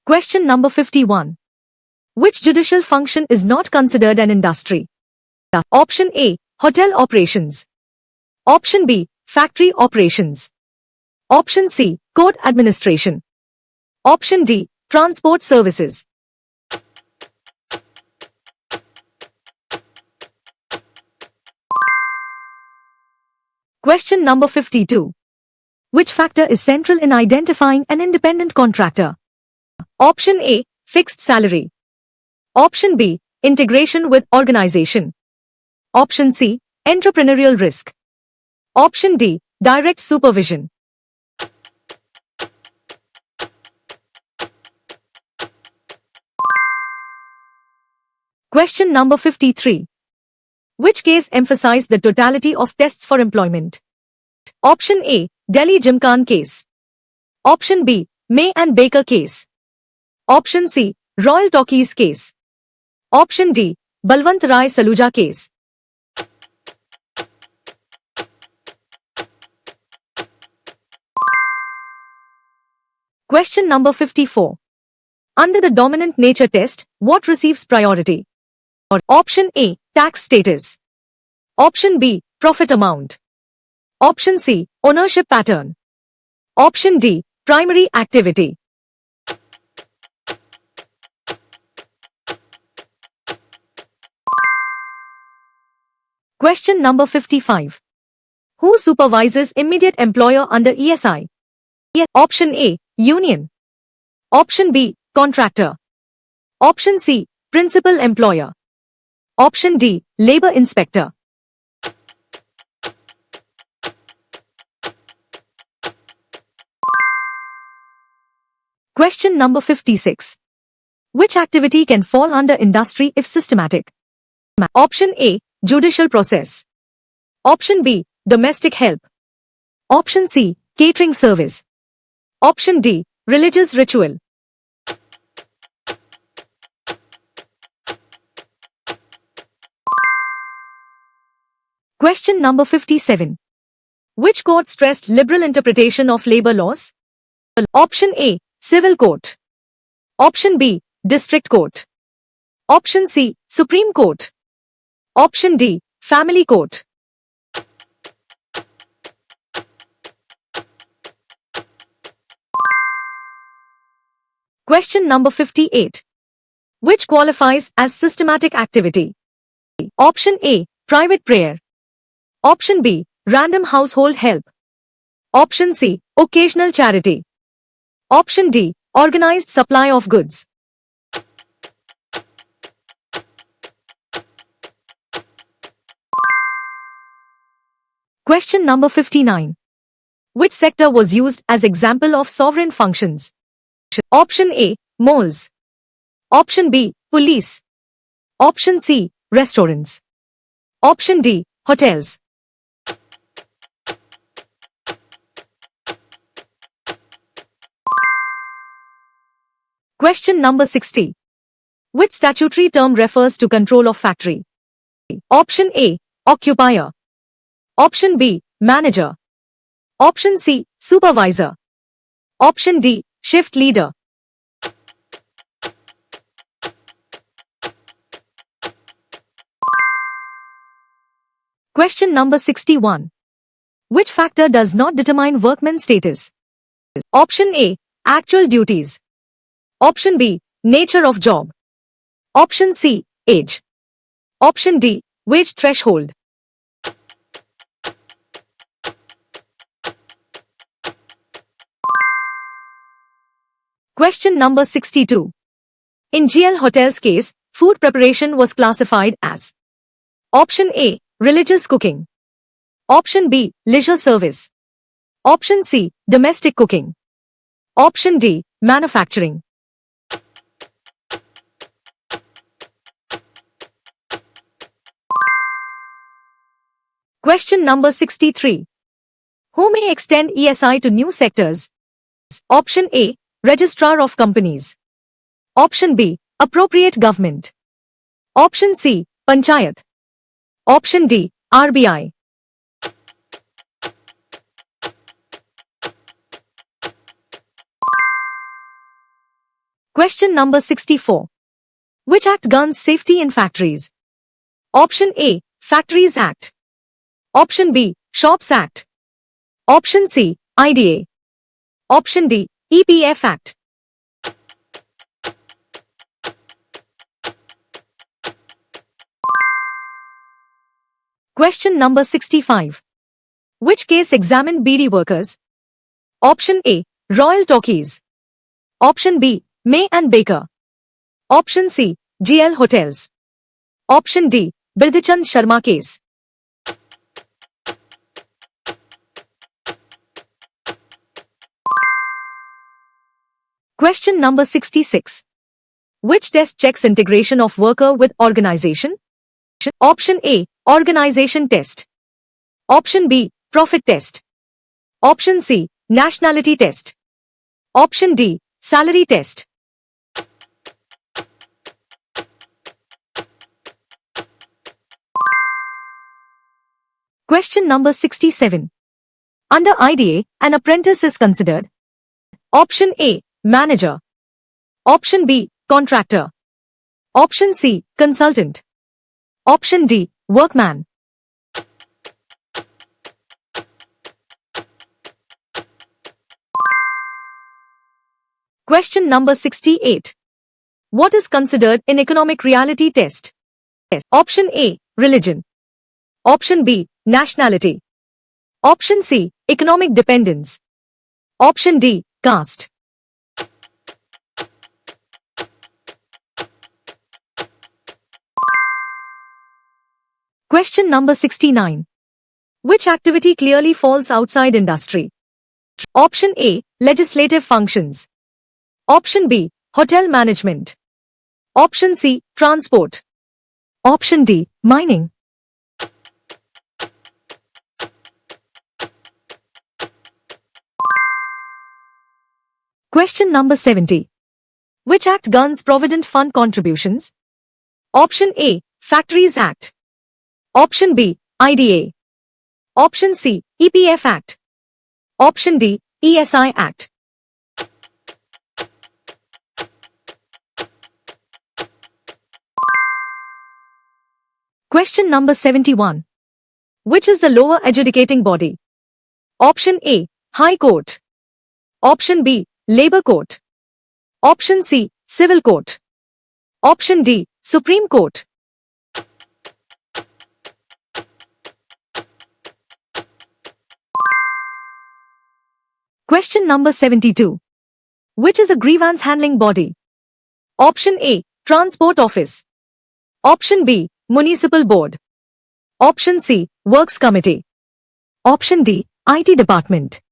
Question number 51. Which judicial function is not considered an industry? Option A. Hotel operations. Option B. Factory operations. Option C. Court administration. Option D. Transport services. Question number 52. Which factor is central in identifying an independent contractor? Option A. Fixed salary. Option B. Integration with organization. Option C. Entrepreneurial risk. Option D. Direct supervision. Question number 53. Which case emphasized the totality of tests for employment? Option A. Delhi Gymkhana case. Option B. May and Baker case. Option C. Royal Talkies case. Option D. Balwant Rai Saluja case. Question number 54. Under the dominant nature test, what receives priority? Option A. Tax status. Option B. Profit amount. Option C. Ownership pattern. Option D. Primary activity. Question number 55. Who supervises immediate employer under ESI? Option A. Union. Option B. Contractor. Option C. Principal employer. Option D. Labor inspector. Question number 56. Which activity can fall under industry if systematic? Option A. Judicial process. Option B. Domestic help. Option C. Catering service. Option D. Religious ritual. Question number 57. Which court stressed liberal interpretation of labor laws? Option A. Civil court. Option B. District court. Option C. Supreme court. Option D. Family court. Question number 58. Which qualifies as systematic activity? Option A. Private prayer. Option B. Random household help. Option C. Occasional charity. Option D. Organized supply of goods. Question number 59. Which sector was used as example of sovereign functions? Option A. Malls. Option B. Police. Option C. Restaurants. Option D. Hotels. Question number 60. Which statutory term refers to control of factory? Option A. Occupier. Option B. Manager. Option C. Supervisor. Option D. Shift leader. Question number 61. Which factor does not determine workman's status? Option A. Actual duties. Option B. Nature of job. Option C. Age. Option D. Wage threshold. Question number 62. In GL Hotels case, food preparation was classified as Option A. Religious cooking. Option B. Leisure service. Option C. Domestic cooking. Option D. Manufacturing. Question number 63. Who may extend ESI to new sectors? Option A. Registrar of Companies. Option B. Appropriate government. Option C. Panchayat. Option D. RBI. Question number 64. Which act guns safety in factories? Option A, Factories Act. Option B, Shops Act. Option C, IDA. Option D, EPF Act. Question number 65. Which case examined BD workers? Option A, Royal Talkies. Option B, May and Baker. Option C, GL Hotels. Option D, Birdhachand Sharma case. Question number 66. Which test checks integration of worker with organization? Option A, Organization test. Option B, Profit test. Option C, Nationality test. Option D, Salary test. Question number 67. Under IDA, an apprentice is considered. Option A, Manager. Option B, Contractor. Option C, Consultant. Option D, Workman. Question number 68. What is considered in economic reality test? Option A, Religion. Option B, Nationality. Option C, Economic dependence. Option D, Caste. Question number 69. Which activity clearly falls outside industry? Option A, Legislative functions. Option B, Hotel management. Option C, Transport. Option D, Mining. Question number 70. Which act guns Provident Fund contributions? Option A, Factories Act. Option B, IDA. Option C, EPF Act. Option D, ESI Act. Question number 71. Which is the lower adjudicating body? Option A, High Court. Option B, Labor Court. Option C, Civil Court. Option D, Supreme Court. Question number 72. Which is a grievance handling body? Option A, Transport Office. Option B, Municipal Board. Option C, Works Committee. Option D, IT Department.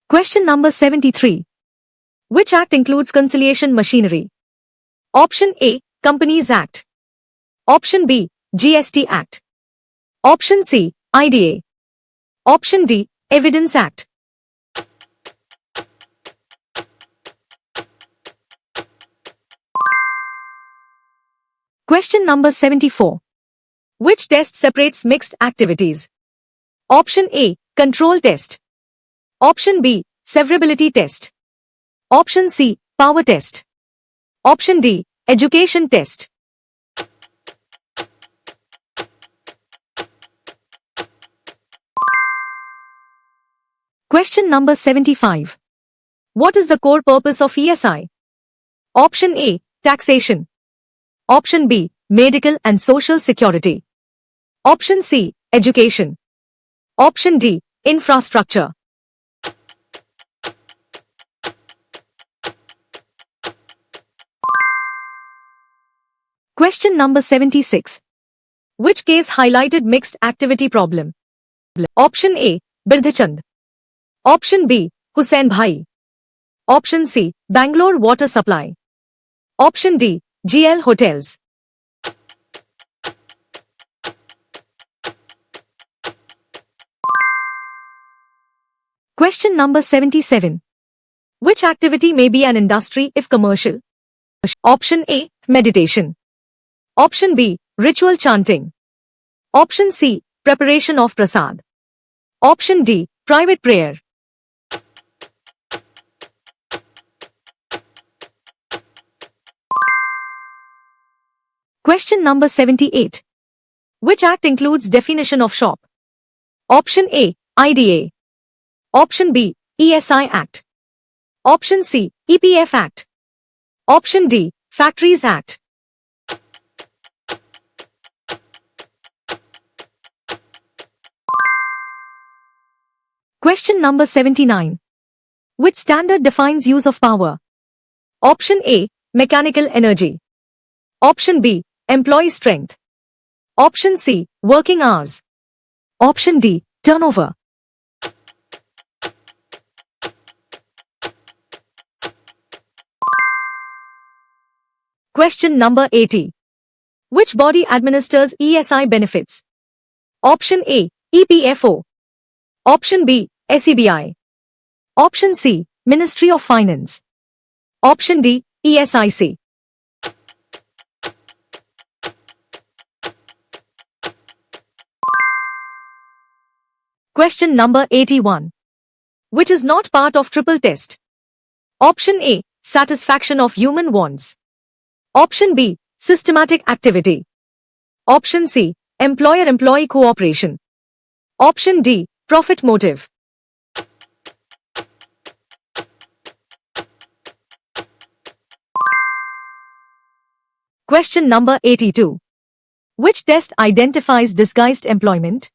Question number 73. Which act includes conciliation machinery? Option A, Companies Act. Option B, GST Act. Option C, IDA. Option D, Evidence Act. Question number 74. Which test separates mixed activities? Option A, Control test. Option B, Severability test. Option C, Power test. Option D, Education test. Question number 75. What is the core purpose of ESI? Option A, Taxation. Option B, Medical and Social Security. Option C, Education. Option D, Infrastructure. Question number 76. Which case highlighted mixed activity problem? Option A, Birdhachand. Option B, Hussain Bhai. Option C, Bangalore Water Supply. Option D, GL Hotels. Question number 77. Which activity may be an industry if commercial? Option A, Meditation. Option B, Ritual chanting. Option C, Preparation of prasad. Option D, private prayer. Question number 78. Which act includes definition of shop? Option A, IDA. Option B, ESI Act. Option C, EPF Act. Option D, Factories Act. Question number 79. Which standard defines use of power? Option A, mechanical energy. Option B, employee strength. Option C, working hours. Option D, turnover. Question number 80. Which body administers ESI benefits? Option A, EPFO. Option B, SEBI. Option C, Ministry of Finance. Option D, ESIC. Question number 81. Which is not part of triple test? Option A, satisfaction of human wants. Option B, systematic activity. Option C, employer-employee cooperation. Option D, profit motive. Question number 82. Which test identifies disguised employment?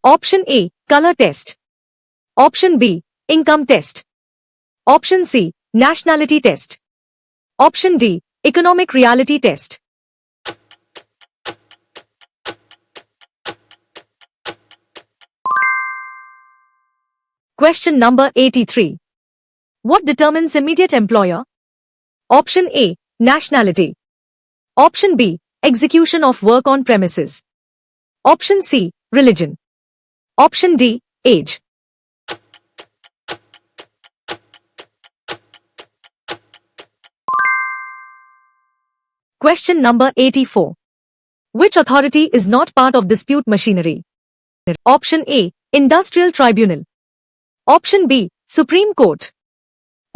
Option A, color test. Option B, income test. Option C, nationality test. Option D, economic reality test. Question number 83. What determines immediate employer? Option A, nationality. Option B, execution of work on premises. Option C, religion. Option D, age. Question number 84. Which authority is not part of dispute machinery? Option A, Industrial Tribunal. Option B, Supreme Court.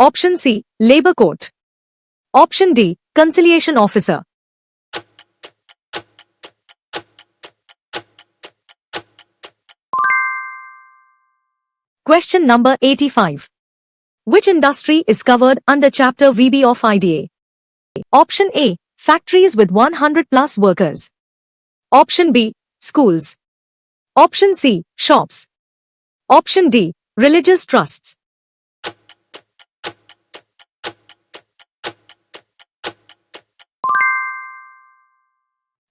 Option C, Labor Court. Option D, Conciliation Officer. Question number 85. Which industry is covered under Chapter VB of IDA? Option A, factories with 100 plus workers. Option B, schools. Option C, shops. Option D, religious trusts.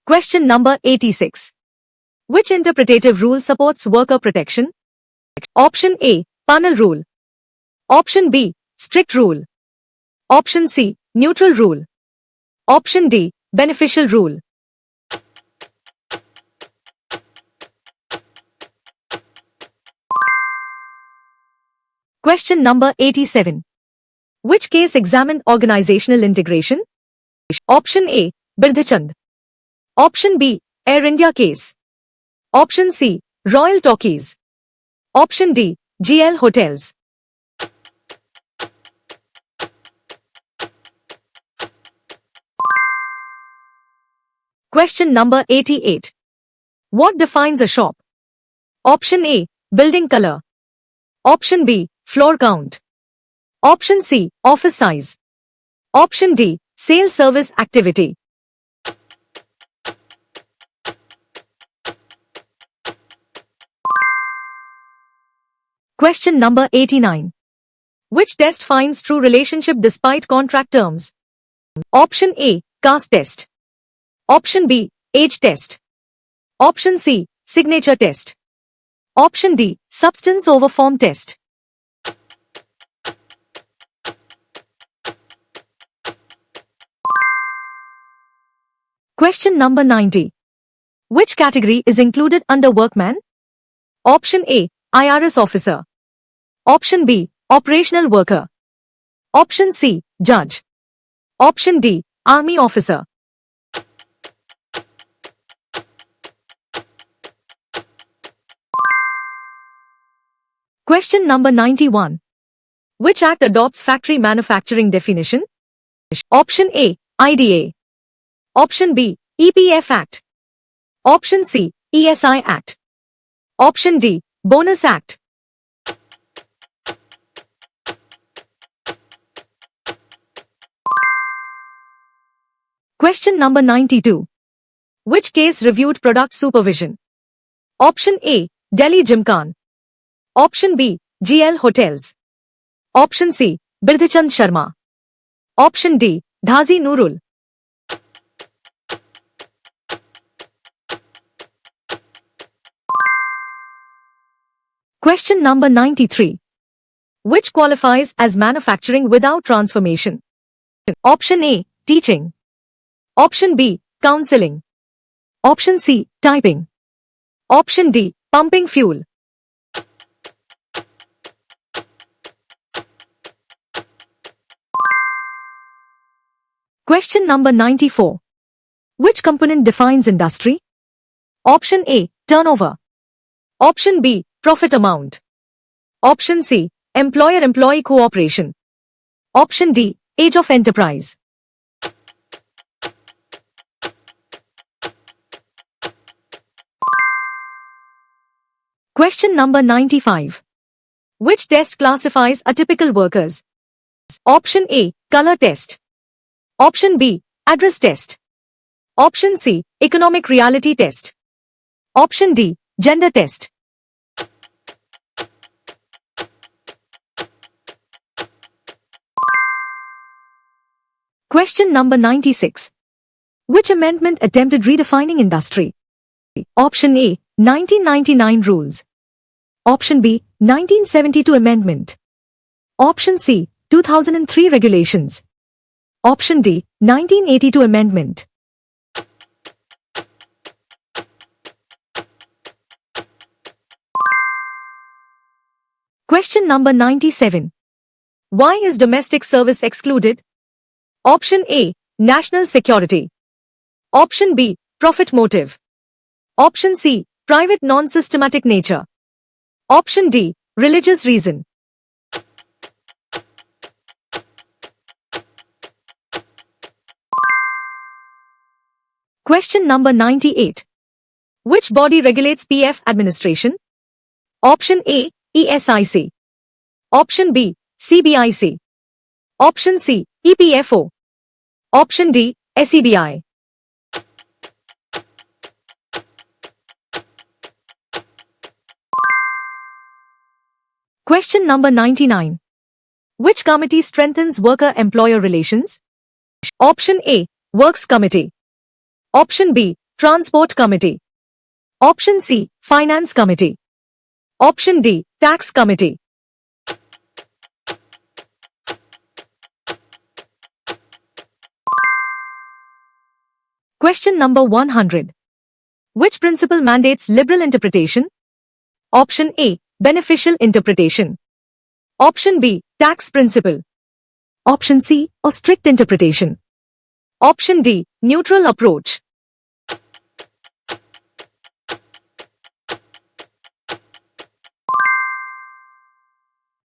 Question number 86. Which interpretative rule supports worker protection? Option A, panel rule. Option B, strict rule. Option C, neutral rule. Option D, beneficial rule. Question number 87. Which case examined organizational integration? Option A, Birdhachand. Option B, Air India case. Option C, Royal Talkies. Option D, GL Hotels. Question number 88. What defines a shop? Option A, building color. Option B, floor count. Option C, office size. Option D, sales service activity. Question number 89. Which test finds true relationship despite contract terms? Option A, caste test. Option B, age test. Option C, signature test. Option D, substance over form test. Question number 90. Which category is included under workman? Option A, IRS officer. Option B, operational worker. Option C, judge. Option D, army officer. Question number 91. Which act adopts factory manufacturing definition? Option A, IDA. Option B, EPF Act. Option C, ESI Act. Option D, Bonus Act. Question number 92. Which case reviewed product supervision? Option A, Delhi Gymkhana. Option B, GL Hotels. Option C, Birdhachand Sharma. Option D, Dhazi Nurul. Question number 93. Which qualifies as manufacturing without transformation? Option A, teaching. Option B, counseling. Option C, typing. Option D, pumping fuel. Question number 94. Which component defines industry? Option A, turnover. Option B, profit amount. Option C, employer-employee cooperation. Option D, age of enterprise. Question number 95. Which test classifies atypical workers? Option A, color test. Option B, address test. Option C, economic reality test. Option D, gender test. Question number 96. Which amendment attempted redefining industry? Option A, 1999 rules. Option B, 1972 amendment. Option C, 2003 regulations. Option D, 1982 amendment. Question number 97. Why is domestic service excluded? Option A, national security. Option B, profit motive. Option C, private non-systematic nature. Option D, religious reason. Question number 98. Which body regulates PF administration? Option A, ESIC. Option B, CBIC. Option C, EPFO. Option D, SEBI. Question number 99. Which committee strengthens worker-employer relations? Option A, Works Committee. Option B, Transport Committee. Option C, Finance Committee. Option D, Tax Committee. Question number 100. Which principle mandates liberal interpretation? Option A, beneficial interpretation. Option B, tax principle. Option C, or strict interpretation. Option D, neutral approach.